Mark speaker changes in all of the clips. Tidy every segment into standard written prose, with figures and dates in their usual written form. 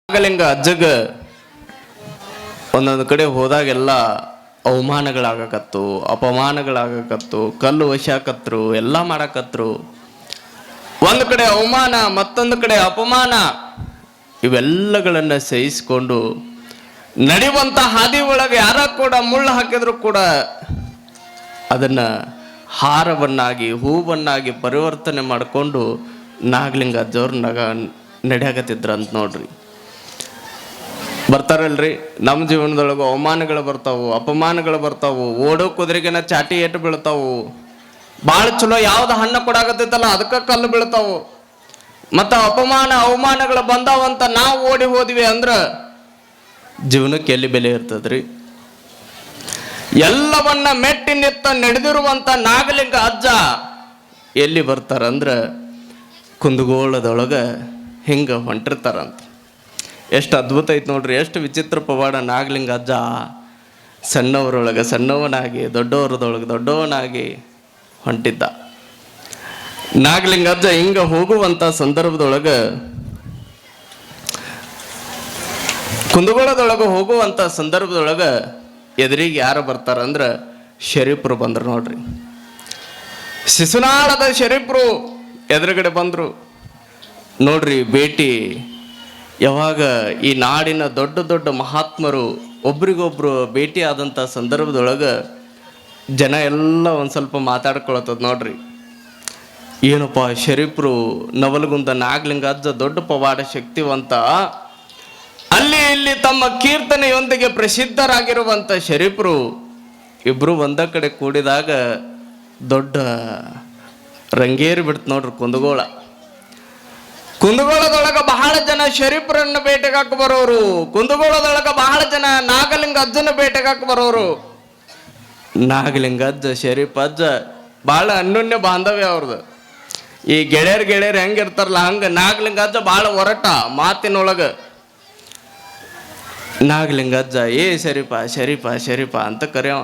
Speaker 1: ನಾಗಲಿಂಗ ಅಜ್ಜಗ ಒಂದೊಂದು ಕಡೆ ಹೋದಾಗೆಲ್ಲ ಅವಮಾನಗಳಾಗಕತ್ತು, ಅಪಮಾನಗಳಾಗಕತ್ತು, ಕಲ್ಲು ವಶಾಕತ್ರು, ಎಲ್ಲ ಮಾಡಕತ್ರು. ಒಂದು ಕಡೆ ಅವಮಾನ, ಮತ್ತೊಂದು ಕಡೆ ಅಪಮಾನ, ಇವೆಲ್ಲಗಳನ್ನ ಸಹಿಸಿಕೊಂಡು ನಡೆಯುವಂತ ಹಾದಿ ಒಳಗೆ ಯಾರ ಕೂಡ ಮುಳ್ಳು ಹಾಕಿದ್ರು ಕೂಡ ಅದನ್ನ ಹಾರವನ್ನಾಗಿ ಹೂವನ್ನಾಗಿ ಪರಿವರ್ತನೆ ಮಾಡಿಕೊಂಡು ನಾಗಲಿಂಗ ಅಜ್ಜವ್ರ ನಡೆಯಾಕತ್ತಿದ್ರಂತ ನೋಡ್ರಿ. ಬರ್ತಾರಲ್ರಿ, ನಮ್ಮ ಜೀವನದೊಳಗು ಅವಮಾನಗಳು ಬರ್ತಾವು, ಅಪಮಾನಗಳು ಬರ್ತಾವು, ಓಡೋ ಕುದುರೆಗಿನ ಚಾಟಿ ಏಟು ಬೀಳ್ತಾವು. ಭಾಳ ಚಲೋ ಯಾವ್ದು ಹಣ್ಣು ಕೊಡಾಕತ್ತೈತಲ್ಲ ಅದಕ್ಕೆ ಕಲ್ಲು ಬೀಳ್ತಾವು. ಮತ್ತು ಅಪಮಾನ ಅವಮಾನಗಳು ಬಂದಾವಂತ ನಾವು ಓಡಿ ಹೋದ್ವಿ ಅಂದ್ರೆ ಜೀವನಕ್ಕೆ ಎಲ್ಲಿ ಬೆಲೆ ಇರ್ತದ್ರಿ? ಎಲ್ಲವನ್ನ ಮೆಟ್ಟಿ ನಿತ್ತ ನಡೆದಿರುವಂತ ನಾಗಲಿಂಗ ಅಜ್ಜ ಎಲ್ಲಿ ಬರ್ತಾರಂದ್ರೆ ಕುಂದಗೋಳದೊಳಗೆ ಹಿಂಗೆ ಹೊಂಟಿರ್ತಾರಂತ. ಎಷ್ಟು ಅದ್ಭುತ ಐತೆ ನೋಡ್ರಿ, ಎಷ್ಟು ವಿಚಿತ್ರ ಪವಾಡ. ನಾಗಲಿಂಗ ಅಜ್ಜ ಸಣ್ಣವರೊಳಗೆ ಸಣ್ಣವನಾಗಿ ದೊಡ್ಡವರದೊಳಗೆ ದೊಡ್ಡವನಾಗಿ ಹೊಂಟಿದ್ದ. ನಾಗಲಿಂಗ ಅಜ್ಜ ಹಿಂಗೆ ಹೋಗುವಂಥ ಸಂದರ್ಭದೊಳಗೆ ಕುಂದಗೋಳದೊಳಗೆ ಹೋಗುವಂಥ ಸಂದರ್ಭದೊಳಗೆ ಎದುರಿಗೆ ಯಾರು ಬರ್ತಾರಂದ್ರೆ ಶರೀಫ್ರು ಬಂದ್ರು ನೋಡ್ರಿ. ಶಿಶುನಾಳದ ಶರೀಫ್ರು ಎದುರುಗಡೆ ಬಂದರು ನೋಡ್ರಿ. ಭೇಟಿ ಯಾವಾಗ ಈ ನಾಡಿನ ದೊಡ್ಡ ದೊಡ್ಡ ಮಹಾತ್ಮರು ಒಬ್ರಿಗೊಬ್ರು ಭೇಟಿ ಆದಂಥ ಸಂದರ್ಭದೊಳಗೆ ಜನ ಎಲ್ಲ ಒಂದು ಸ್ವಲ್ಪ ಮಾತಾಡ್ಕೊಳತ್ತದ ನೋಡ್ರಿ. ಏನಪ್ಪ ಶರೀಫ್ರು ನವಲಗುಂದ ನಾಗಲಿಂಗ ಅಜ್ಜ ದೊಡ್ಡ ಪವಾಡ ಶಕ್ತಿವಂತ, ಅಲ್ಲಿ ಇಲ್ಲಿ ತಮ್ಮ ಕೀರ್ತನೆಯೊಂದಿಗೆ ಪ್ರಸಿದ್ಧರಾಗಿರುವಂಥ ಶರೀಫ್ರು ಇಬ್ರು ಒಂದ ಕಡೆ ಕೂಡಿದಾಗ ದೊಡ್ಡ ರಂಗೇರಿ ಬಿಡ್ತು ನೋಡ್ರಿ ಕುಂದಗೋಳ. ಕುಂದಗೋಳದೊಳಗೆ ಬಹಳ ಜನ ಶರೀಫ್ರನ್ನ ಬೇಟೆಗಾಕ ಬರೋರು, ಕುಂದಗೋಳದೊಳಗೆ ಬಹಳ ಜನ ನಾಗಲಿಂಗ ಅಜ್ಜನ ಬೇಟೆಗಾಕ ಬರೋರು. ನಾಗಲಿಂಗ ಅಜ್ಜ ಶರೀಫ್ ಅಜ್ಜ ಬಹಳ ಅನ್ಯೋನ್ಯ ಬಾಂಧವ್ಯ ಅವ್ರದ್ದು. ಈ ಗೆಳೆಯರು ಹೆಂಗಿರ್ತಾರಲ್ಲ ಹಂಗ ನಾಗಲಿಂಗ ಅಜ್ಜ ಬಹಳ ಒರಟ ಮಾತಿನೊಳಗೆ. ನಾಗಲಿಂಗ ಅಜ್ಜ ಏ ಶರೀಫ ಶರೀಫ ಶರೀಫ ಅಂತ ಕರೆಯವ.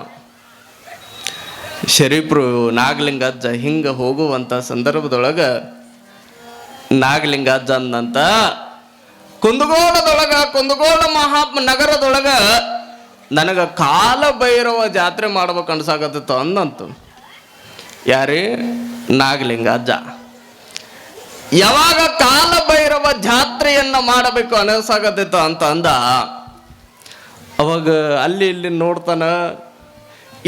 Speaker 1: ಶರೀಫ್ರು ನಾಗಲಿಂಗ ಅಜ್ಜ ಹಿಂಗ ಹೋಗುವಂತ ಸಂದರ್ಭದೊಳಗೆ ನಾಗಲಿಂಗ ಅಜ್ಜ ಅಂದಂತ ಕುಂದಗೋಳ ನಗರದೊಳಗ ನನಗ ಕಾಲ ಭೈರವ ಜಾತ್ರೆ ಮಾಡ್ಬೇಕು ಅನ್ಸಾಕತ್ತಿತ್ತು ಅಂದಂತು. ಯಾರೇ ನಾಗಲಿಂಗ ಅಜ್ಜ ಯಾವಾಗ ಕಾಲ ಭೈರವ ಜಾತ್ರೆಯನ್ನ ಮಾಡಬೇಕು ಅನಿಸಾಕತ್ತಿತ್ತು ಅಂತ ಅಂದ, ಅವಾಗ ಅಲ್ಲಿ ಇಲ್ಲಿ ನೋಡ್ತಾನ,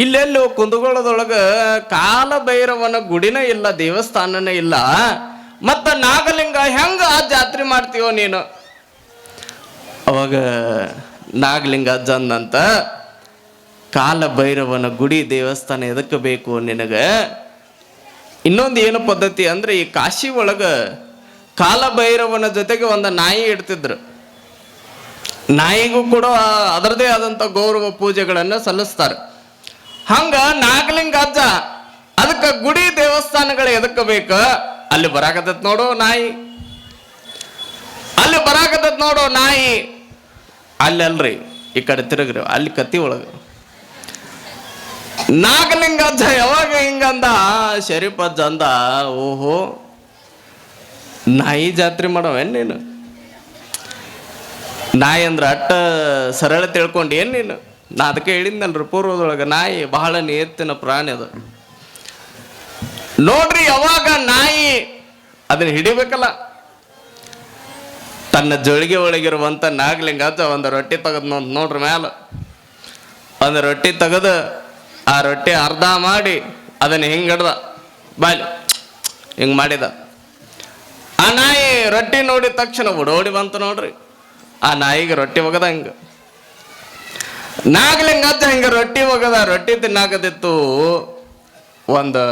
Speaker 1: ಇಲ್ಲೆಲ್ಲೋ ಕುಂದಗೋಳದೊಳಗೆ ಕಾಲ ಭೈರವನ ಗುಡಿನೇ ಇಲ್ಲ, ದೇವಸ್ಥಾನನೇ ಇಲ್ಲ, ಮತ್ತ ನಾಗಲಿಂಗ ಹೆಂಗ ಆ ಜಾತ್ರೆ ಮಾಡ್ತೀವೋ ನೀನು? ಅವಾಗ ನಾಗಲಿಂಗ ಅಜ್ಜ ಅಂದಂತ, ಕಾಲ ಭೈರವನ ಗುಡಿ ದೇವಸ್ಥಾನ ಎದಕ್ಕೆ ಬೇಕು ನಿನಗೆ? ಇನ್ನೊಂದು ಏನು ಪದ್ಧತಿ ಅಂದ್ರೆ ಈ ಕಾಶಿ ಒಳಗೆ ಕಾಲ ಭೈರವನ ಜೊತೆಗೆ ಒಂದು ನಾಯಿ ಇಡ್ತಿದ್ರು. ನಾಯಿಗೂ ಕೂಡ ಅದರದೇ ಆದಂಥ ಗೌರವ ಪೂಜೆಗಳನ್ನು ಸಲ್ಲಿಸ್ತಾರೆ. ಹಂಗ ನಾಗಲಿಂಗ ಅಜ್ಜ ಅದಕ್ಕೆ ಗುಡಿ ದೇವಸ್ಥಾನಗಳು ಎದಕ್ಕೆ ಬೇಕು? ಅಲ್ಲಿ ಬರಾಕತ್ತೈತ್ ನೋಡು ನಾಯಿ, ಅಲ್ಲಿ ಬರಾಕತ್ತೈತ್ ನೋಡು ನಾಯಿ, ಅಲ್ಲಲ್ರಿ ಈ ಕಡೆ ತಿರುಗ್ರಿ, ಅಲ್ಲಿ ಕತ್ತಿ ಒಳಗೆ. ನಾಗಲಿಂಗ ಅಜ್ಜ ಯಾವಾಗ ಹಿಂಗಂದ, ಶರೀಫ್ ಅಜ್ಜ ಅಂದ, ಓಹೋ ನಾಯಿ ಜಾತ್ರೆ ಮಾಡವೇನ್ ನೀನು? ನಾಯಿ ಅಂದ್ರೆ ಅಟ್ಟ ಸರಳ ತಿಳ್ಕೊಂಡು ಏನ್ ನೀನು? ನಾ ಅದಕ್ಕೆ ಹೇಳಿದ್ನಲ್ರಿ ಪೂರ್ವದೊಳಗೆ, ನಾಯಿ ಬಹಳ ನಿಯತ್ತಿನ ಪ್ರಾಣಿ ಅದು. ನೋಡ್ರಿ ಯಾವಾಗ ನಾಯಿ ಅದನ್ನ ಹಿಡಿಬೇಕಲ್ಲ, ತನ್ನ ಜೊಳಿಗೆ ಒಳಗಿರುವಂತ ನಾಗಲಿಂಗ ಅಜ್ಜ ಒಂದು ರೊಟ್ಟಿ ತೆಗೆದ್ ನೋಡ್ರಿ ಮ್ಯಾಲ ಒಂದು ರೊಟ್ಟಿ ತೆಗೆದು ಆ ರೊಟ್ಟಿ ಅರ್ಧ ಮಾಡಿ ಅದನ್ನ ಹಿಂಗ್ ಹಿಡ್ದ ಬಾಯ್ಲಿ ಹಿಂಗ್ ಮಾಡಿದ. ಆ ನಾಯಿ ರೊಟ್ಟಿ ನೋಡಿದ ತಕ್ಷಣ ಓಡೋಡಿ ಬಂತು ನೋಡ್ರಿ. ಆ ನಾಯಿಗೆ ರೊಟ್ಟಿ ಒಗದ ಹಿಂಗ. ನಾಗಲಿಂಗ ಅಜ್ಜ ಹಿಂಗ ರೊಟ್ಟಿ ಒಗದ, ರೊಟ್ಟಿ ತಿನ್ನಾಕದಿತ್ತು. ಒಂದು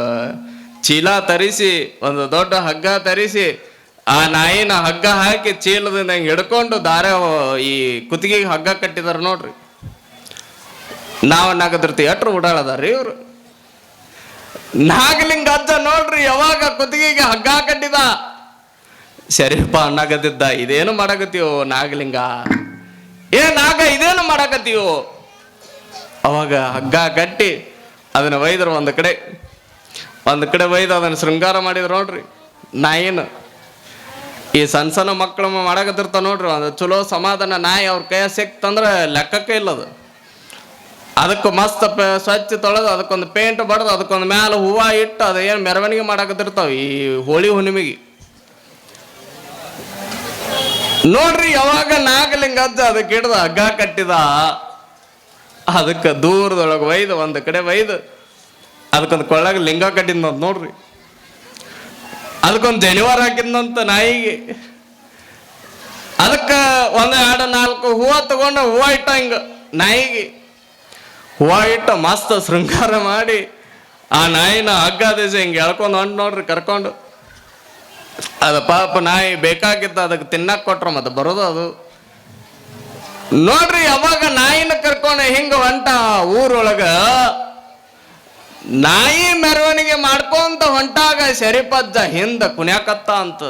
Speaker 1: ಚೀಲ ತರಿಸಿ, ಒಂದು ದೊಡ್ಡ ಹಗ್ಗ ತರಿಸಿ, ಆ ನಾಯಿನ ಹಗ್ಗ ಹಾಕಿ ಚೀಲದಿಂದ ಹಿಂಗೆ ಹಿಡ್ಕೊಂಡು ದಾರ ಈ ಕುತ್ತಿಗೆಗೆ ಹಗ್ಗ ಕಟ್ಟಿದಾರ ನೋಡ್ರಿ. ನಾವನ್ನಾಗದಿರ್ತೀವಿ ಎಟ್ರು ಓಡಾಡದಾರ್ರಿ ಇವ್ರು. ನಾಗಲಿಂಗ ಅಜ್ಜ ನೋಡ್ರಿ ಯಾವಾಗ ಕುತ್ತಿಗೆಗೆ ಹಗ್ಗ ಕಟ್ಟಿದ, ಶರೀಫ ಅನ್ನಾಗತ್ತಿದ್ದ, ಇದೇನು ಮಾಡಕತ್ತೀವೋ ನಾಗಲಿಂಗ, ಏ ನಾಗ ಇದೇನು ಮಾಡಕತ್ತೀವೋ? ಅವಾಗ ಹಗ್ಗ ಕಟ್ಟಿ ಅದನ್ನ ಒಯ್ದ್ರು ಒಂದು ಕಡೆ ಒಯ್ದು ಅದನ್ನು ಶೃಂಗಾರ ಮಾಡಿದ್ರು ನೋಡ್ರಿ ನಾಯಿನ. ಈ ಸಣ್ಣ ಸಣ್ಣ ಮಕ್ಕಳು ಮಾಡಕತ್ತಿರ್ತಾವ ನೋಡ್ರಿ, ಅದು ಚಲೋ ಸಮಾಧಾನ ನಾಯಿ ಅವ್ರ ಕೈಯ ಸಿಕ್ತಂದ್ರೆ ಲೆಕ್ಕಕ್ಕೆ ಇಲ್ಲದು. ಅದಕ್ಕೆ ಮಸ್ತ್ ಸ್ವಚ್ಛ ತೊಳೆದು ಅದಕ್ಕೊಂದು ಪೇಂಟ್ ಬಡ್ದು ಅದಕ್ಕೊಂದು ಮ್ಯಾಲೆ ಹೂವು ಇಟ್ಟು ಅದು ಏನು ಮೆರವಣಿಗೆ ಮಾಡಕತ್ತಿರ್ತಾವ ಈ ಹೋಳಿ ಹುಣ್ಣಿಮೆಗೆ. ನೋಡ್ರಿ ಯಾವಾಗ ನಾಗಲಿಂಗ ಅಜ್ಜ ಅದಕ್ಕೆ ಹಿಡ್ದು ಹಗ್ಗ ಕಟ್ಟಿದ, ಅದಕ್ಕೆ ದೂರದೊಳಗೆ ಒಯ್ದು ಒಂದು ಕಡೆ ಒಯ್ದು ಅದಕ್ಕೊಂದು ಕೊಳ್ಳಾಗ ಲಿಂಗ ಕಟ್ಟಿದ್ನ ನೋಡ್ರಿ. ಅದಕ್ಕೊಂದು ಜನಿವಾರ ಹಾಕಿದ್ನಂತ ನಾಯಿಗೆ. ಅದಕ್ಕೆ ಒಂದು 2-4 ಹೂವು ತಗೊಂಡು ಹೂವು ಇಟ್ಟ ಹಿಂಗ ನಾಯಿಗೆ ಹೂವು ಇಟ್ಟ ಮಸ್ತ್ ಶೃಂಗಾರ ಮಾಡಿ ಆ ನಾಯಿನ ಹಗ್ಗ ದೇಶ ಹಿಂಗೆ ಎಳ್ಕೊಂಡು ಹೊಂಟು ನೋಡ್ರಿ ಕರ್ಕೊಂಡು. ಅದು ಪಾಪ ನಾಯಿ ಬೇಕಾಗಿತ್ತು ಅದಕ್ಕೆ ತಿನ್ನಕ್ ಕೊಟ್ರ ಮತ್ತೆ ಬರೋದು ಅದು. ನೋಡ್ರಿ ಅವಾಗ ನಾಯಿನ ಕರ್ಕೊಂಡು ಹಿಂಗ ಹೊಂಟ ಊರೊಳಗ ನಾಯಿ ಮೆರವಣಿಗೆ ಮಾಡ್ಕೊಂತ ಹೊಂಟಾಗ ಶರೀಫಜ್ಜ ಹಿಂದ ಕುಣ್ಯಾಕತ್ತ ಅಂತ,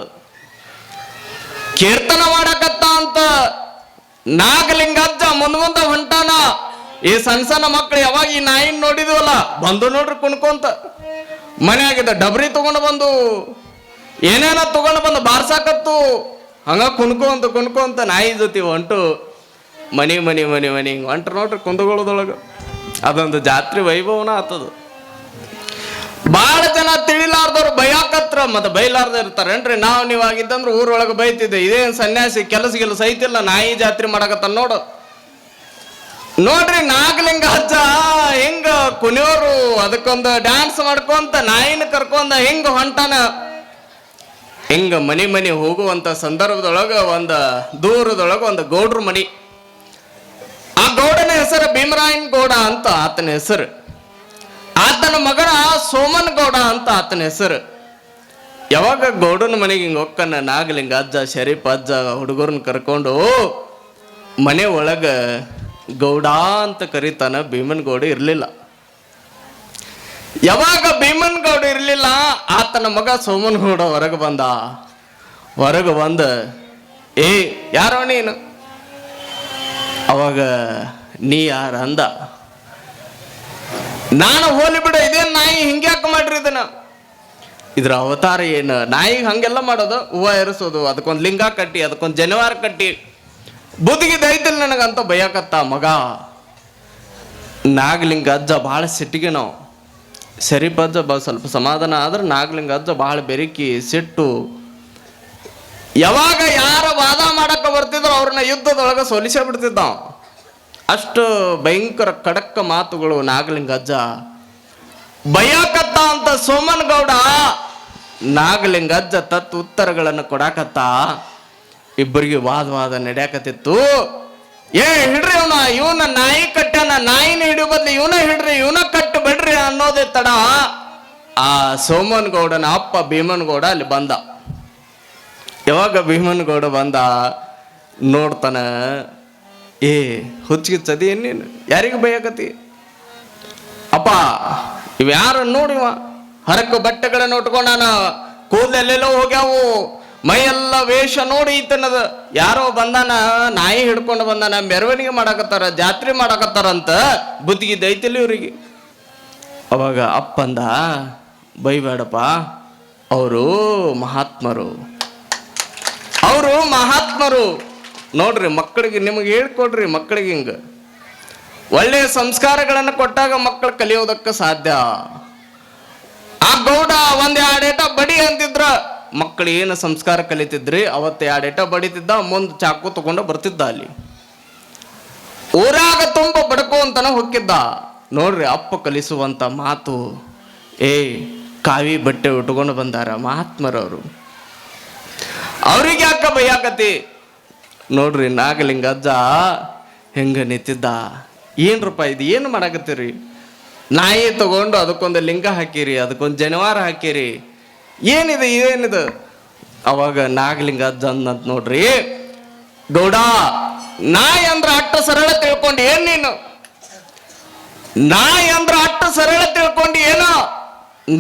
Speaker 1: ಕೀರ್ತನ ಮಾಡಕತ್ತ ಅಂತ. ನಾಗಲಿಂಗಜ್ಜ ಮುಂದ ಹೊಂಟಾನ. ಈ ಸಣ್ಣ ಸಣ್ಣ ಮಕ್ಕಳು ಯಾವಾಗ ಈ ನಾಯಿನ ನೋಡಿದ್ವಲ್ಲ ಬಂದು ನೋಡ್ರಿ ಕುಣ್ಕೊಂತ. ಮನೆಯಾಗಿದ್ದ ಡಬ್ರಿ ತಗೊಂಡು ಬಂದು ಏನೇನ ತಗೊಂಡು ಬಂದು ಬಾರ್ಸಾಕತ್ತು. ಹಂಗ ಕುಣ್ಕೊಂತ ನಾಯಿ ಜೊತೆ ಹೊಂಟು ಮನಿ ಹಿಂಗೆ ಹೊಂಟ್ರು ನೋಡ್ರಿ ಕುಂದಗೋಳದೊಳಗೆ. ಅದೊಂದು ಜಾತ್ರೆ ವೈಭವನ ಆತದು. ಭಾಳ ಜನ ತಿಳಿಲಾರ್ದವ್ರು ಬೈಯಾಕತ್ರ ಮತ್ತೆ ಬೈಲಾರ್ದ ಇರ್ತಾರೇನ್ರಿ. ನೀವಾಗಿದ್ದಂದ್ರೆ ಊರೊಳಗೆ ಬೈತಿದ್ದೆ, ಇದೇನು ಸನ್ಯಾಸಿ ಕೆಲಸ ಐತಿಲ್ಲ ನಾಯಿ ಜಾತ್ರೆ ಮಾಡಕತ್ತ ನೋಡು. ನೋಡ್ರಿ ನಾಗಲಿಂಗ ಅಜ್ಜ ಹಿಂಗ ಕುಣಿಯೋರು ಅದಕ್ಕೊಂದು ಡ್ಯಾನ್ಸ್ ಮಾಡ್ಕೊಂತ ನಾಯಿನ ಕರ್ಕೊಂಡ ಹಿಂಗ ಹೊಂಟಾನ. ಹಿಂಗ ಮನಿ ಹೋಗುವಂತ ಸಂದರ್ಭದೊಳಗ ಒಂದು ದೂರದೊಳಗೆ ಒಂದು ಗೌಡ್ರ ಮನಿ. ಆ ಗೌಡನ ಹೆಸರು ಭೀಮರಾಯನ್ ಗೌಡ ಅಂತ ಆತನ ಹೆಸರು. ಆತನ ಮಗನ ಸೋಮನ್ ಗೌಡ ಅಂತ ಆತನ ಹೆಸರು. ಯಾವಾಗ ಗೌಡನ ಮನೆಗೆ ಹಿಂಗ ಹೊಕ್ಕನ ನಾಗಲಿಂಗ ಅಜ್ಜ ಶರೀಫ್ ಅಜ್ಜ ಹುಡುಗರನ್ನ ಕರ್ಕೊಂಡು ಮನೆ ಒಳಗ ಗೌಡ ಅಂತ ಕರೀತಾನ. ಭೀಮನ್ ಗೌಡ ಇರ್ಲಿಲ್ಲ. ಯಾವಾಗ ಭೀಮನ್ ಗೌಡ ಇರ್ಲಿಲ್ಲ ಆತನ ಮಗ ಸೋಮನ್ ಗೌಡ ಹೊರಗೆ ಬಂದ ಏ ಯಾರೋ ನೀನು? ಅವಾಗ ನೀ ಯಾರ ಅಂದ. ನಾನು ಹೋಲಿ ಬಿಡ, ಇದೇನು ನಾಯಿ ಹಿಂಗ್ಯಾಕ ಮಾಡ್ರಿ ಇದನ್ನ? ಇದ್ರ ಅವತಾರ ಏನು? ನಾಯಿಗೆ ಹಂಗೆಲ್ಲ ಮಾಡೋದು, ಹೂವು ಎರಸೋದು, ಅದಕ್ಕೊಂದು ಲಿಂಗ ಕಟ್ಟಿ ಅದಕ್ಕೊಂದು ಜನಿವಾರ ಕಟ್ಟಿ ಬುದ್ಧಿಗೆ ದೈತಿಲ್ ನನಗಂತ ಬೈಯಾಕತ್ತ ಮಗ. ನಾಗಲಿಂಗ ಅಜ್ಜ ಭಾಳ ಸಿಟ್ಟಿಗೆ ನಾವು. ಶರೀಫ್ ಅಜ್ಜ ಸ್ವಲ್ಪ ಸಮಾಧಾನ ಆದ್ರೆ ನಾಗಲಿಂಗ ಅಜ್ಜ ಭಾಳ ಬೆರಿಕಿ ಸಿಟ್ಟು. ಯಾವಾಗ ಯಾರ ವಾದ ಮಾಡಕ್ಕೆ ಬರ್ತಿದ್ರು ಅವ್ರನ್ನ ಯುದ್ಧದೊಳಗೆ ಸೋಲಿಸೇ ಬಿಡ್ತಿದ್ದ. ಅಷ್ಟು ಭಯಂಕರ ಖಡಕ್ ಮಾತುಗಳು ನಾಗಲಿಂಗ ಅಜ್ಜ. ಬೈಯಾಕತ್ತ ಅಂತ ಸೋಮನ್ ಗೌಡ ನಾಗಲಿಂಗ ಅಜ್ಜ ಉತ್ತರಗಳನ್ನು ಕೊಡಾಕತ್ತ. ಇಬ್ಬರಿಗೆ ವಾದ ನಡೆಯಾಕತ್ತಿತ್ತು. ಹಿಡ್ರಿ ಇವನ ನಾಯಿ ಕಟ್ಟಾನ, ನಾಯಿನ ಹಿಡಿಯೋ ಬದ್ಲಿ ಇವನ ಕಟ್ಟು ಬಿಡ್ರಿ ಅನ್ನೋದೇ ತಡ ಆ ಸೋಮನ್ ಗೌಡನ ಅಪ್ಪ ಭೀಮನ್ ಗೌಡ ಅಲ್ಲಿ ಬಂದ. ಯಾವಾಗ ಭೀಮನ್ ಗೌಡ ಬಂದ ನೋಡ್ತಾನ, ಹುಚ್ಚಿಗಿಚ್ಚದಿ ಏನೇನು ಯಾರಿಗೂ ಬೈಯಾಕತಿ? ಅಪ್ಪ ಇವ್ಯಾರ ನೋಡಿವ ಹರಕು ಬಟ್ಟೆಗಳನ್ನು ಉಟ್ಕೊಂಡಾನ, ಕೂದಲೆಲ್ಲೆಲ್ಲೋ ಹೋಗ್ಯಾವು, ಮೈಯೆಲ್ಲ ವೇಷ ನೋಡಿ ಈತನದ ಯಾರೋ ಬಂದಾನ, ನಾಯಿ ಹಿಡ್ಕೊಂಡು ಬಂದಾನ, ಮೆರವಣಿಗೆ ಮಾಡಾಕತ್ತಾರ, ಜಾತ್ರೆ ಮಾಡಾಕತ್ತಾರಂತ ಬುದ್ಧಿಗೆ ದೈತಿಲ್ಲ ಇವ್ರಿಗೆ. ಅವಾಗ ಅಪ್ಪಂದ ಬೈಬೇಡಪ್ಪ, ಅವರು ಮಹಾತ್ಮರು ನೋಡ್ರಿ. ಮಕ್ಕಳಿಗೆ ನಿಮಗೆ ಹೇಳ್ಕೊಡ್ರಿ, ಮಕ್ಕಳಿಗೆ ಹಿಂಗ ಒಳ್ಳೆಯ ಸಂಸ್ಕಾರಗಳನ್ನು ಕೊಟ್ಟಾಗ ಮಕ್ಕಳು ಕಲಿಯೋದಕ್ಕೆ ಸಾಧ್ಯ. ಆ ಗೌಡ ಒಂದ್ 2 ಏಟ ಬಡಿ ಅಂತಿದ್ರ ಮಕ್ಕಳು ಏನು ಸಂಸ್ಕಾರ ಕಲಿತಿದ್ರಿ. ಅವತ್ತು 2 ಏಟ ಬಡಿತಿದ್ದ, ಮುಂದೆ ಚಾಕು ತಗೊಂಡು ಬರ್ತಿದ್ದ. ಅಲ್ಲಿ ಊರಾಗ ತುಂಬ ಬಡಕು ಅಂತಾನ ಹೊಕ್ಕಿದ್ದ. ನೋಡ್ರಿ ಅಪ್ಪ ಕಲಿಸುವಂತ ಮಾತು. ಕಾವಿ ಬಟ್ಟೆ ಉಟ್ಕೊಂಡು ಬಂದಾರ ಮಹಾತ್ಮರವರು, ಅವ್ರಿಗೆ ಯಾಕ ಬೈಯಾಕತಿ? ನೋಡ್ರಿ ನಾಗಲಿಂಗ ಅಜ್ಜ ಹೆಂಗ ನಿಂತಿದ್ದ. ಏನ್ರಪ್ಪ ಇದು ಏನು ಮಾಡಾಕತ್ತೀರಿ? ನಾಯಿ ತಗೊಂಡು ಅದಕ್ಕೊಂದು ಲಿಂಗ ಹಾಕಿರಿ, ಅದಕ್ಕೊಂದು ಜನಿವಾರ ಹಾಕಿರಿ, ಏನಿದು? ಅವಾಗ ನಾಗಲಿಂಗ ಅಜ್ಜ ಅಂದಂತ ನೋಡ್ರಿ, ಗೌಡ ನಾಯಿ ಅಂದ್ರ ಅಟ್ಟ ಸರಳ ತಿಳ್ಕೊಂಡು ಏನ್ ನೀನು? ನಾಯಿ ಅಂದ್ರ ಅಟ್ಟ ಸರಳ ತಿಳ್ಕೊಂಡು ಏನೋ?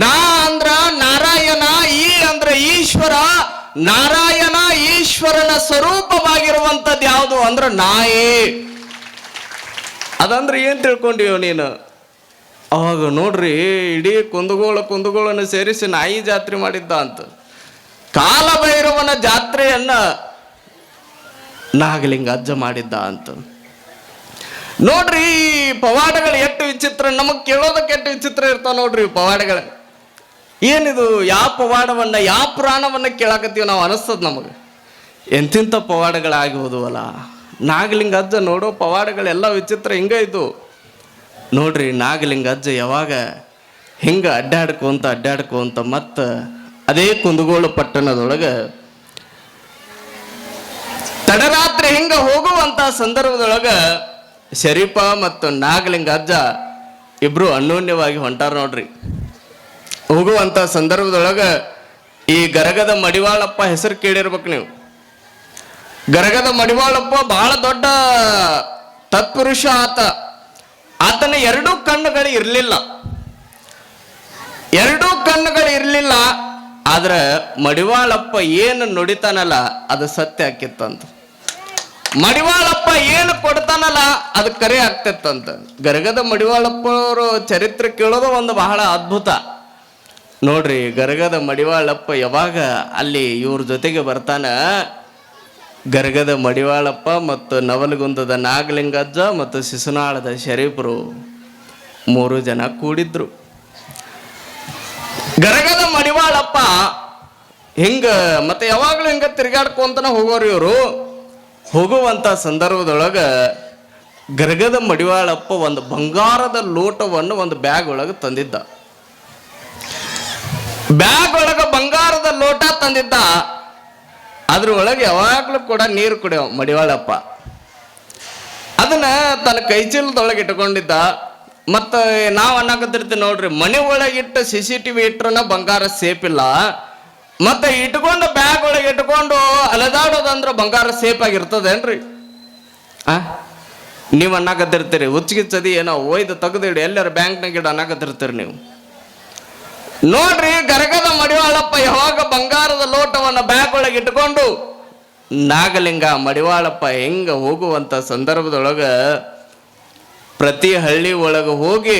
Speaker 1: ನಾ ಅಂದ್ರ ನಾರಾಯಣ, ಈ ಅಂದ್ರ ಈಶ್ವರ. ನಾರಾಯಣ ಈಶ್ವರನ ಸ್ವರೂಪವಾಗಿರುವಂಥದ್ದು ಯಾವುದು ಅಂದ್ರ ನಾಯಿ. ಅದಂದ್ರೆ ಏನ್ ತಿಳ್ಕೊಂಡಿವ ನೀನು? ಅವಾಗ ನೋಡ್ರಿ ಇಡೀ ಕುಂದಗೋಳನ್ನು ಸೇರಿಸಿ ನಾಯಿ ಜಾತ್ರೆ ಮಾಡಿದ್ದ ಅಂತ. ಕಾಲಭೈರವನ ಜಾತ್ರೆಯನ್ನ ನಾಗಲಿಂಗ ಅಜ್ಜ ಮಾಡಿದ್ದ ಅಂತ ನೋಡ್ರಿ. ಈ ಪವಾಡಗಳು ಎಷ್ಟು ವಿಚಿತ್ರ, ನಮಗ್ ಕೇಳೋದಕ್ಕೆ ಎಷ್ಟು ವಿಚಿತ್ರ ಇರ್ತಾವ ನೋಡ್ರಿ ಪವಾಡಗಳ. ಏನಿದು, ಯಾವ ಪವಾಡವನ್ನ ಯಾವ ಪುರಾಣವನ್ನ ಕೇಳಾಕತ್ತೀವಿ ನಾವು ಅನಿಸ್ತದ ನಮಗೆ. ಎಂತಿಂಥ ಪವಾಡಗಳಾಗಿ ಹೋದವಲ್ಲ. ನಾಗಲಿಂಗ ಅಜ್ಜ ನೋಡೋ ಪವಾಡಗಳೆಲ್ಲ ವಿಚಿತ್ರ ಹಿಂಗ ಇದ್ದು ನೋಡ್ರಿ. ನಾಗಲಿಂಗ ಅಜ್ಜ ಯಾವಾಗ ಹಿಂಗ ಅಡ್ಡಾಡ್ಕೊಂತ ಮತ್ತು ಅದೇ ಕುಂದಗೋಳ ಪಟ್ಟಣದೊಳಗೆ ತಡರಾತ್ರಿ ಹಿಂಗ ಹೋಗುವಂತ ಸಂದರ್ಭದೊಳಗ ಶರೀಫ ಮತ್ತು ನಾಗಲಿಂಗ ಅಜ್ಜ ಇಬ್ರು ಅನ್ಯೋನ್ಯವಾಗಿ ಹೊಂಟಾರ ನೋಡ್ರಿ. ಹೋಗುವಂತ ಸಂದರ್ಭದೊಳಗ ಈ ಗರಗದ ಮಡಿವಾಳಪ್ಪ ಹೆಸರು ಕೇಳಿರ್ಬೇಕು ನೀವು. ಗರಗದ ಮಡಿವಾಳಪ್ಪ ಬಹಳ ದೊಡ್ಡ ತತ್ಪುರುಷ ಆತನ ಎರಡೂ ಕಣ್ಣುಗಳು ಇರಲಿಲ್ಲ. ಆದ್ರೆ ಮಡಿವಾಳಪ್ಪ ಏನು ನುಡಿತಾನಲ್ಲ ಅದು ಸತ್ಯ ಆಕಿತ್ತಂತ. ಮಡಿವಾಳಪ್ಪ ಏನು ಕೊಡ್ತಾನಲ್ಲ ಅದು ಕರೆ ಆಗ್ತಿತ್ತಂತ. ಗರಗದ ಮಡಿವಾಳಪ್ಪ ಅವರು ಚರಿತ್ರೆ ಕೇಳೋದು ಒಂದು ಬಹಳ ಅದ್ಭುತ ನೋಡ್ರಿ. ಗರಗದ ಮಡಿವಾಳಪ್ಪ ಯಾವಾಗ ಅಲ್ಲಿ ಇವ್ರ ಜೊತೆಗೆ ಬರ್ತಾನ, ಗರಗದ ಮಡಿವಾಳಪ್ಪ ಮತ್ತು ನವಲಗುಂದದ ನಾಗಲಿಂಗಜ್ಜ ಮತ್ತು ಶಿಶುನಾಳದ ಶರೀಫರು 3 ಜನ ಕೂಡಿದ್ರು. ಗರಗದ ಮಡಿವಾಳಪ್ಪ ಹಿಂಗ ಮತ್ತೆ ಯಾವಾಗಲೂ ಹಿಂಗ ತಿರ್ಗಾಡ್ಕೊಂತನ ಹೋಗೋರು ಇವರು. ಹೋಗುವಂತ ಸಂದರ್ಭದೊಳಗ ಗರಗದ ಮಡಿವಾಳಪ್ಪ ಒಂದು ಬಂಗಾರದ ಲೋಟವನ್ನು ಒಂದು ಬ್ಯಾಗ್ ಒಳಗೆ ತಂದಿದ್ದ. ಬ್ಯಾಗ್ ಒಳಗೆ ಬಂಗಾರದ ಲೋಟ ತಂದಿದ್ದ. ಅದ್ರ ಒಳಗೆ ಯಾವಾಗ್ಲೂ ಕೂಡ ನೀರು ಕುಡಿಯೋ ಮಡಿವಾಳಪ್ಪ. ಅದನ್ನ ತನ್ನ ಕೈಚೀಲದೊಳಗೆ ಇಟ್ಕೊಂಡಿದ್ದ. ಮತ್ತು ನಾವು ಅನ್ನಕತ್ತಿರ್ತೀವಿ ನೋಡ್ರಿ, ಮನೆ ಒಳಗಿಟ್ಟು CCTV ಇಟ್ರನ ಬಂಗಾರ ಸೇಫ್ ಇಲ್ಲ. ಮತ್ತೆ ಇಟ್ಕೊಂಡು ಬ್ಯಾಗ್ ಒಳಗೆ ಇಟ್ಕೊಂಡು ಅಲೆದಾಡೋದಂದ್ರೆ ಬಂಗಾರ ಸೇಫ್ ಆಗಿರ್ತದೇನ್ರಿ? ನೀವು ಅನ್ನಕತ್ತಿರ್ತೀರಿ ಹುಚ್ಚಿಗಿಚ್ಚದಿ ಏನೋ ಒಯ್ದು ತೆಗೆದಿಡಿ ಎಲ್ಲರ ಬ್ಯಾಂಕ್ನಾಗ ಇಡ ಅನ್ನಕತ್ತಿರ್ತೀರಿ ನೀವು. ನೋಡ್ರಿ, ಗರಗದ ಮಡಿವಾಳಪ್ಪ ಯಾವಾಗ ಬಂಗಾರದ ಲೋಟವನ್ನು ಬ್ಯಾಗ್ ಒಳಗೆ ಇಟ್ಕೊಂಡು ನಾಗಲಿಂಗ ಮಡಿವಾಳಪ್ಪ ಹೆಂಗ ಹೋಗುವಂತ ಸಂದರ್ಭದೊಳಗ ಪ್ರತಿ ಹಳ್ಳಿ ಒಳಗೆ ಹೋಗಿ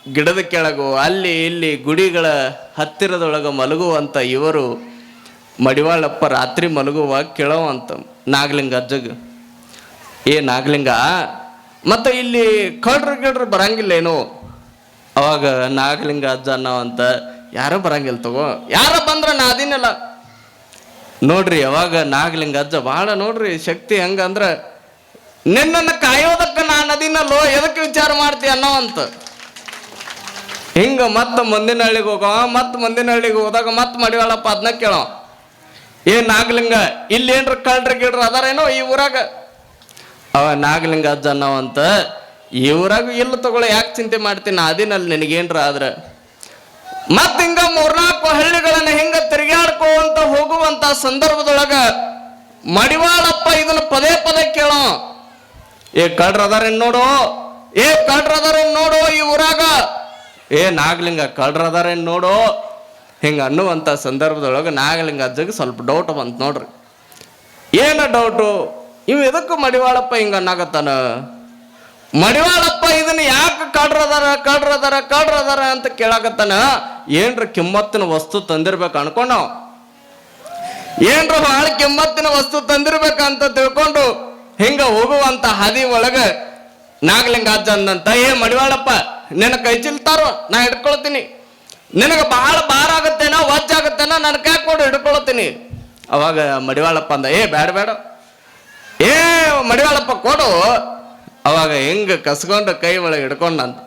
Speaker 1: ಗಿಡದ ಕೆಳಗು ಅಲ್ಲಿ ಇಲ್ಲಿ ಗುಡಿಗಳ ಹತ್ತಿರದೊಳಗೆ ಮಲಗುವಂತ ಇವರು ಮಡಿವಾಳಪ್ಪ ರಾತ್ರಿ ಮಲಗುವಾಗ ಕೇಳೋವಂತ ನಾಗಲಿಂಗ ಅಜ್ಜಗ, ಏ ನಾಗಲಿಂಗ, ಮತ್ತೆ ಇಲ್ಲಿ ಕಳ್ರು ಬರಂಗಿಲ್ಲ ಏನೋ? ಅವಾಗ ನಾಗಲಿಂಗ ಅಜ್ಜ ಅನ್ನೋವಂತ, ಯಾರೋ ಬರಂಗಿಲ್ಲ ತಗೋ, ಯಾರ ಬಂದ್ರ ನಾ ಅದಿನಲ್ಲ. ನೋಡ್ರಿ, ಯಾವಾಗ ನಾಗಲಿಂಗ ಅಜ್ಜ ಬಹಳ ನೋಡ್ರಿ ಶಕ್ತಿ ಹೆಂಗಂದ್ರ, ನಿನ್ನನ್ನು ಕಾಯೋದಕ್ಕೆ ನಾನು ಅದಿನಲ್ಲೋ, ಎದಕ್ಕೆ ವಿಚಾರ ಮಾಡ್ತೀಯ ಅನ್ನೋವಂತ. ಹಿಂಗ ಮತ್ತೆ ಮುಂದಿನ ಹಳ್ಳಿಗೆ ಹೋಗೋ, ಮತ್ತೆ ಮುಂದಿನ ಹಳ್ಳಿಗೆ ಹೋದಾಗ ಮತ್ತೆ ಮಡಿವಾಳಪ್ಪ ಅದನ್ನ ಕೇಳೋ, ಏ ನಾಗಲಿಂಗ, ಇಲ್ಲಿ ಏನ್ರ ಕಳ್ರಿ ಗಿಡ್ರ ಅದಾರೇನೋ ಈ ಊರಾಗ? ಅವ ನಾಗಲಿಂಗ ಅಜ್ಜ ಅನ್ನೋವಂತ, ಈ ಊರಾಗ ಇಲ್ಲ ತಗೊಳ್ಳೋ, ಯಾಕೆ ಚಿಂತೆ ಮಾಡ್ತೀನಿ, ಅದಿನಲ್ಲಿ ನಿನಗೇನ್ರ ಆದ್ರ. ಮತ್ ಹಿಂಗ 3-4 ಹಳ್ಳಿಗಳನ್ನ ಹಿಂಗ ತಿರುಗಾಡ್ಕೊಂತ ಹೋಗುವಂತ ಸಂದರ್ಭದೊಳಗ ಮಡಿವಾಳಪ್ಪ ಇದನ್ನ ಪದೇ ಪದೇ ಕೇಳೋ, ಏ ಕಳ್ರ ಅದಾರೇನ್ ನೋಡು, ಏ ಕಳ್ರ ಅದಾರೇನ್ ನೋಡು ಈ ಊರಾಗ, ಏ ನಾಗಲಿಂಗ ಕಳ್ರ ಅದಾರೇನ್ ನೋಡು. ಹಿಂಗ ಅನ್ನುವಂತ ಸಂದರ್ಭದೊಳಗ ನಾಗಲಿಂಗ ಅಜ್ಜಗೆ ಸ್ವಲ್ಪ ಡೌಟ್ ಬಂತ ನೋಡ್ರಿ. ಏನ ಡೌಟು? ಇವ್ ಎದಕ್ಕೂ ಮಡಿವಾಳಪ್ಪ ಹಿಂಗ ಅನ್ನಾಗತ್ತಾನ. ಮಡಿವಾಳಪ್ಪ ಇದನ್ನ ಯಾಕೆ ಕಳ್ರದಾರ ಅಂತ ಕೇಳಾಕತ್ತಾನ. ಏನ್ರ ಕಿಮ್ಮತ್ತಿನ ವಸ್ತು ತಂದಿರ್ಬೇಕು ಅನ್ಕೊಂಡ, ಏನ್ರ ಬಹಳ ಕಿಮ್ಮತ್ತಿನ ವಸ್ತು ತಂದಿರ್ಬೇಕಂತ ತಿಳ್ಕೊಂಡು ಹಿಂಗ ಹೋಗುವಂತ ಹಾದಿ ಒಳಗ ನಾಗಲಿಂಗ ಅಜ್ಜ ಅಂದಂತ, ಏ ಮಡಿವಾಳಪ್ಪ, ನಿನ್ನ ಕೈ ಚಿಲ್ತಾರೋ ನಾ ಹಿಡ್ಕೊಳ್ತೀನಿ, ನಿನಗೆ ಬಹಳ ಭಾರ ಆಗತ್ತೇನೋ ವಜ್ಜಾಗತ್ತೇನೋ ನನ್ನ ಕೈ ಕೊಡು ಹಿಡ್ಕೊಳ್ತೀನಿ. ಅವಾಗ ಮಡಿವಾಳಪ್ಪ ಅಂದ, ಏ ಬೇಡ, ಏ ಮಡಿವಾಳಪ್ಪ ಕೊಡು. ಅವಾಗ ಹಿಂಗ ಕಸ್ಕೊಂಡು ಕೈ ಒಳಗೆ ಹಿಡ್ಕೊಂಡಂತ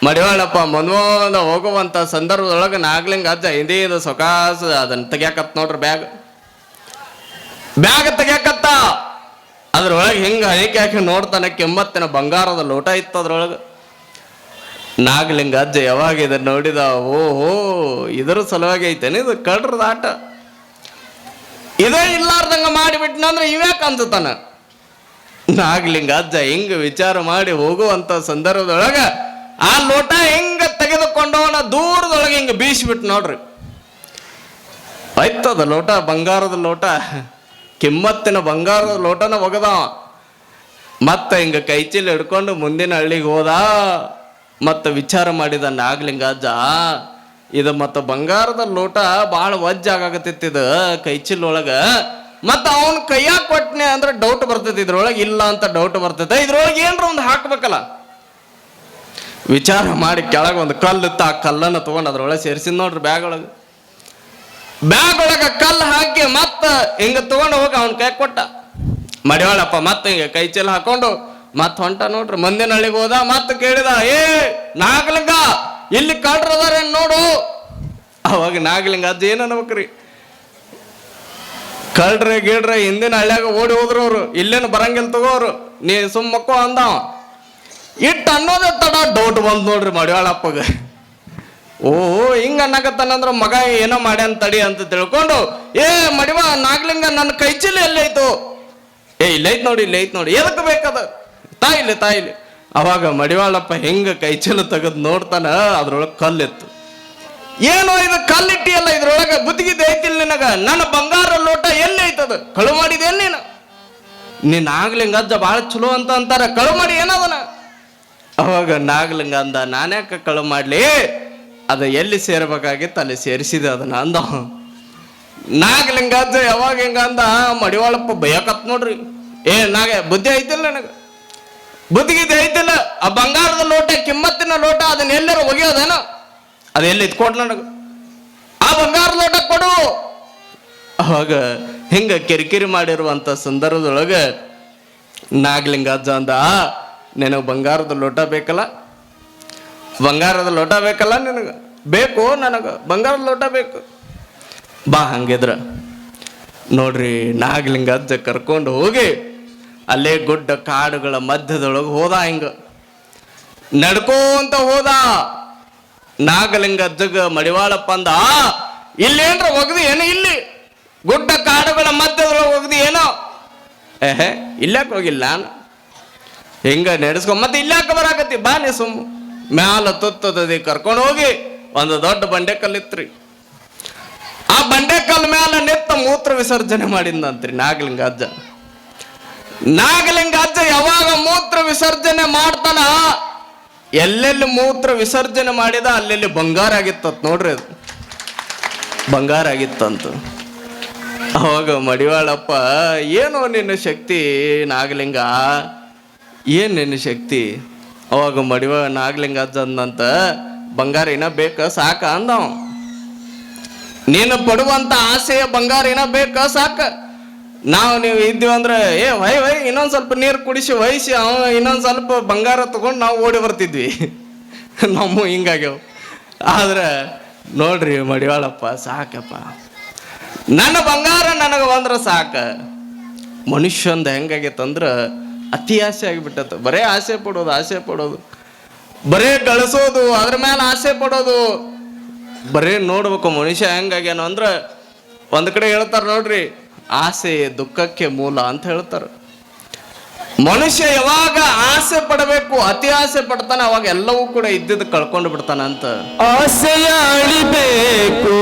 Speaker 1: ಮಡಿವಾಳಪ್ಪ ಮುಂದ ಹೋಗುವಂತ ಸಂದರ್ಭದೊಳಗೆ ನಾಗಲಿಂಗ ಅಜ್ಜ ಹಿಂದಿದ ಸೊಕಾಸ ಅದನ್ನ ತೆಗ್ಯಾಕತ್ ನೋಡ್ರಿ, ಬ್ಯಾಗ್ ತೆಗ್ಯಾಕತ್ತ. ಅದ್ರೊಳಗೆ ಹಿಂಗ ಹೈಕೆ ಹಾಕಿ ನೋಡ್ತಾನೆ, ಕೆಮ್ಮತ್ತಿನ ಬಂಗಾರದ ಲೋಟ ಇತ್ತು ಅದ್ರೊಳಗೆ. ನಾಗಲಿಂಗ ಅಜ್ಜ ಯಾವಾಗ ಇದನ್ನ ನೋಡಿದ, ಓಹೋ ಇದ್ರ ಸಲುವಾಗಿ ಐತೇನೆ ಇದು ಕಳ್ರದ ಆಟ, ಇದೇ ಇಲ್ಲಾರ್ದಂಗ ಮಾಡಿಬಿಟ್ನಂದ್ರೆ ಇವ್ಯಾಕ ಅನ್ಸುತ್ತಾನ. ನಾಗಲಿಂಗ ಅಜ್ಜ ಹಿಂಗ ವಿಚಾರ ಮಾಡಿ ಹೋಗುವಂತ ಸಂದರ್ಭದೊಳಗ ಆ ಲೋಟ ಹಿಂಗ ತೆಗೆದುಕೊಂಡವನ ದೂರದೊಳಗೆ ಹಿಂಗ ಬೀಸಿಬಿಟ್ಟು ನೋಡ್ರಿ, ಆಯ್ತದ ಲೋಟ, ಬಂಗಾರದ ಲೋಟ, ಕಿಮ್ಮತ್ತಿನ ಬಂಗಾರದ ಲೋಟನ ಒಗದವ. ಮತ್ತೆ ಹಿಂಗ ಕೈಚೀಲ ಹಿಡ್ಕೊಂಡು ಮುಂದಿನ ಹಳ್ಳಿಗೆ ಹೋದ. ಮತ್ತೆ ವಿಚಾರ ಮಾಡಿದ ನಾಗಲಿಂಗ ಅಜ್ಜ, ಇದು ಮತ್ತು ಬಂಗಾರದ ಲೋಟ ಭಾಳ ವಜ್ಜಾಗತ್ತಿತ್ತಿದ ಕೈಚಿಲ್ಲೊಳಗ. ಮತ್ತು ಅವನ ಕೈಯಾಗ ಕೊಟ್ಟನೆ ಅಂದ್ರೆ ಡೌಟ್ ಬರ್ತೈತಿ, ಇದ್ರೊಳಗೆ ಇಲ್ಲ ಅಂತ ಡೌಟ್ ಬರ್ತೈತೆ. ಇದ್ರೊಳಗೆ ಏನ್ರ ಒಂದು ಹಾಕ್ಬೇಕಲ್ಲ, ವಿಚಾರ ಮಾಡಿ ಕೆಳಗೆ ಒಂದು ಕಲ್ಲು ಇತ್ತು, ಆ ಕಲ್ಲನ್ನು ತೊಗೊಂಡು ಅದ್ರೊಳಗೆ ಸೇರಿಸಿದ್ ನೋಡ್ರಿ ಬ್ಯಾಗ್ ಒಳಗೆ ಕಲ್ಲು ಹಾಕಿ ಮತ್ತೆ ಹಿಂಗೆ ತೊಗೊಂಡು ಹೋಗಿ ಅವನ ಕೈ ಕೊಟ್ಟ. ಮಡಿವಾಳಪ್ಪ ಮತ್ತೆ ಹಿಂಗೆ ಕೈ ಚೀಲ ಹಾಕೊಂಡು ಮತ್ತೆ ಹೊಂಟ ನೋಡ್ರಿ. ಮುಂದಿನ ಹಳ್ಳಿಗೆ ಹೋದ, ಮತ್ತೆ ಕೇಳಿದ, ಏ ನಾಗಲಿಂಗ ಇಲ್ಲಿ ಕಳ್ರದಾರೇನು ನೋಡು. ಅವಾಗ ನಾಗಲಿಂಗ ಅಜ್ಜ ಏನು ಅನ್ಬೇಕ್ರಿ, ಕಳ್ರೆ ಗೀಳ್ರೆ ಹಿಂದಿನ ಹಳ್ಳಿಯಾಗ ಓಡಿ ಹೋದ್ರು ಅವರು, ಇಲ್ಲೇನು ಬರಂಗಿಲ್ಲ ತಗೋರು, ನೀ ಸುಮ್ಮಕ್ಕೋ ಅಂದವ. ಇಟ್ಟು ಅನ್ನೋದೇ ತಡ ಡೌಟ್ ಬಂದು ನೋಡ್ರಿ ಮಡಿವಾಳಪ್ಪಗ. ಓ ಹಿಂಗ ಅನ್ನಕತ್ತಾನಂದ್ರ ಮಗ ಏನೋ ಮಾಡ್ಯಾನ ತಡಿ ಅಂತ ತಿಳ್ಕೊಂಡು, ಏ ಮಡಿವ ನಾಗಲಿಂಗ ನನ್ನ ಕೈ ಚೀಲ ಎಲ್ಲೈತು? ಏ ಇಲ್ಲೈತ್ ನೋಡಿ, ಇಲ್ಲೈತ್ ನೋಡಿ, ಎದಕ್ಕೆ ಬೇಕದ? ತಾಯಿಲಿ. ಅವಾಗ ಮಡಿವಾಳಪ್ಪ ಹೆಂಗ ಕೈ ಚೀಲ ತೆಗೆದು ನೋಡ್ತಾನ, ಅದ್ರೊಳಗೆ ಕಲ್ಲಿತ್ತು. ಏನೋ ಇದು ಕಲ್ಲಿಟ್ಟಿಯಲ್ಲ, ಇದ್ರೊಳಗೆ ಬುದ್ಧಿಗಿದ್ದು ಐತಿಲ್ಲ ನಿನಗ? ನನ್ನ ಬಂಗಾರ ಲೋಟ ಎಲ್ಲಿ ಐತದ? ಕಳು ಮಾಡಿದೆ ನೀನು ನಾಗಲಿಂಗ ಅಜ್ಜ ಭಾಳ ಚಲೋ ಅಂತ ಅಂತಾರ, ಕಳು ಮಾಡಿ ಏನದನ? ಅವಾಗ ನಾಗಲಿಂಗ ಅಂದ, ನಾನ್ಯಾಕೆ ಕಳು ಮಾಡ್ಲಿ, ಅದ ಎಲ್ಲಿ ಸೇರ್ಬೇಕಾಗಿತ್ತು ಅಲ್ಲಿ ಸೇರಿಸಿದೆ ಅದನ್ನ ಅಂದ. ನಾಗಲಿಂಗ ಅಜ್ಜ ಯಾವಾಗ ಹಿಂಗ ಅಂದ, ಮಡಿವಾಳಪ್ಪ ಭಯಕತ್ ನೋಡ್ರಿ. ಏ ಬುದ್ಧಿ ಐತಿಲ್ಲ ನನಗೆ, ಬುದ್ಧಿಗಿದ್ದೆ ಐತಿಲ್ಲ? ಆ ಬಂಗಾರದ ಲೋಟ, ಕಿಮ್ಮತ್ತಿನ ಲೋಟ, ಅದನ್ನ ಎಲ್ಲರೂ ಒಗೆಯೋದೇನ? ಅದೆಲ್ಲ ಇದ್ಕೊಡ್ ನನಗೆ, ಆ ಬಂಗಾರದ ಲೋಟ ಕೊಡು. ಅವಾಗ ಹಿಂಗ ಕಿರಿಕಿರಿ ಮಾಡಿರುವಂತ ಸಂದರ್ಭದೊಳಗೆ ನಾಗಲಿಂಗ ಅಜ್ಜ ಅಂದ, ನಿನಗೆ ಬಂಗಾರದ ಲೋಟ ಬೇಕಲ್ಲ, ಬಂಗಾರದ ಲೋಟ ಬೇಕಲ್ಲ ನಿನಗೆ? ಬೇಕು, ನನಗೆ ಬಂಗಾರದ ಲೋಟ ಬೇಕು. ಬಾ ಹಂಗಿದ್ರ ನೋಡ್ರಿ. ನಾಗಲಿಂಗ ಅಜ್ಜ ಕರ್ಕೊಂಡು ಹೋಗಿ ಅಲ್ಲೇ ಗುಡ್ಡ ಕಾಡುಗಳ ಮಧ್ಯದೊಳಗೆ ಹೋದ, ಹಿಂಗ ನಡ್ಕೋಂತ ಹೋದ. ನಾಗಲಿಂಗ ಅಜ್ಜಗ ಮಡಿವಾಳಪ್ಪ ಅಂದ, ಇಲ್ಲೇನ್ರ ಒಗದಿ ಏನೋ, ಇಲ್ಲಿ ಗುಡ್ಡ ಕಾಡುಗಳ ಮಧ್ಯದೊಳಗೆ ಒಗದಿ ಏನೋ? ಇಲ್ಲಾಕ ಹೋಗಿಲ್ಲ ನಾನು, ಹಿಂಗ ನಡೆಸ್ಕೊಂಡ್ ಮತ್ತೆ ಇಲ್ಲಾಕ ಬರಾಕತ್ತಿ, ಬಾ ನೀ ಸುಮ್ಮ. ಮ್ಯಾಲ ತುತ್ತದಿ ಕರ್ಕೊಂಡು ಹೋಗಿ ಒಂದು ದೊಡ್ಡ ಬಂಡೆಕಲ್ಲಿತ್ರಿ. ಆ ಬಂಡೆಕಲ್ ಮ್ಯಾಲ ನಿತ್ತ ಮೂತ್ರ ವಿಸರ್ಜನೆ ಮಾಡಿದ್ನಂತ್ರಿ ನಾಗಲಿಂಗ ಅಜ್ಜ. ನಾಗಲಿಂಗ ಅಜ್ಜ ಯಾವಾಗ ಮೂತ್ರ ವಿಸರ್ಜನೆ ಮಾಡ್ತಾನ, ಎಲ್ಲೆಲ್ಲಿ ಮೂತ್ರ ವಿಸರ್ಜನೆ ಮಾಡಿದ ಅಲ್ಲೆಲ್ಲಿ ಬಂಗಾರ ಆಗಿತ್ತ ನೋಡ್ರಿ, ಅದು ಬಂಗಾರ ಆಗಿತ್ತಂತ. ಅವಾಗ ಮಡಿವಾಳಪ್ಪ, ಏನೋ ನಿನ್ನ ಶಕ್ತಿ ನಾಗಲಿಂಗ, ಏನ್ ನಿನ್ನ ಶಕ್ತಿ? ಅವಾಗ ನಾಗಲಿಂಗ ಅಜ್ಜ ಅಂದಂತ, ಬಂಗಾರ ಏನ ಬೇಕ ಸಾಕ ಅಂದವ. ನೀನು ಪಡುವಂತ ಆಸೆಯ ಬಂಗಾರ ಏನ ಬೇಕ ಸಾಕ. ನೀವು ಇದ್ದೀವಿ ಅಂದ್ರೆ, ಏ ವೈ ಇನ್ನೊಂದು ಸ್ವಲ್ಪ ನೀರು ಕುಡಿಸಿ ವಹಿಸಿ ಅವ ಇನ್ನೊಂದು ಸ್ವಲ್ಪ ಬಂಗಾರ ತಗೊಂಡು ನಾವು ಓಡಿ ಬರ್ತಿದ್ವಿ. ನಮ್ಮ ಹಿಂಗಾಗ್ಯಾವ. ಆದ್ರೆ ನೋಡ್ರಿ ಮಡಿವಾಳಪ್ಪ, ಸಾಕಪ್ಪ, ನನ್ನ ಬಂಗಾರ ನನಗೆ ಬಂದ್ರೆ ಸಾಕ. ಮನುಷ್ಯಂದ ಹೆಂಗಾಗೈತಂದ್ರೆ ಅತಿ ಆಸೆ ಆಗಿಬಿಟ್ಟತ್ತ. ಬರೇ ಆಸೆ ಪಡೋದು, ಬರೇ ಗಳಿಸೋದು, ಅದ್ರ ಮೇಲೆ ಆಸೆ ಪಡೋದು, ಬರೇ ನೋಡ್ಬೇಕು ಮನುಷ್ಯ ಹೆಂಗಾಗ್ಯಾನ ಅಂದ್ರೆ. ಒಂದ್ ಕಡೆ ಹೇಳ್ತಾರ ನೋಡ್ರಿ, ಆಸೆ ದುಃಖಕ್ಕೆ ಮೂಲ ಅಂತ ಹೇಳ್ತಾರ. ಮನುಷ್ಯ ಯಾವಾಗ ಆಸೆ ಪಡಬೇಕು, ಅತಿ ಆಸೆ ಪಡ್ತಾನೆ, ಅವಾಗ ಎಲ್ಲವೂ ಕೂಡ ಇದ್ದಿದ್ದು ಕಳ್ಕೊಂಡು ಬಿಡ್ತಾನ ಅಂತ. ಆಸೆಯ ಅಳಿಬೇಕು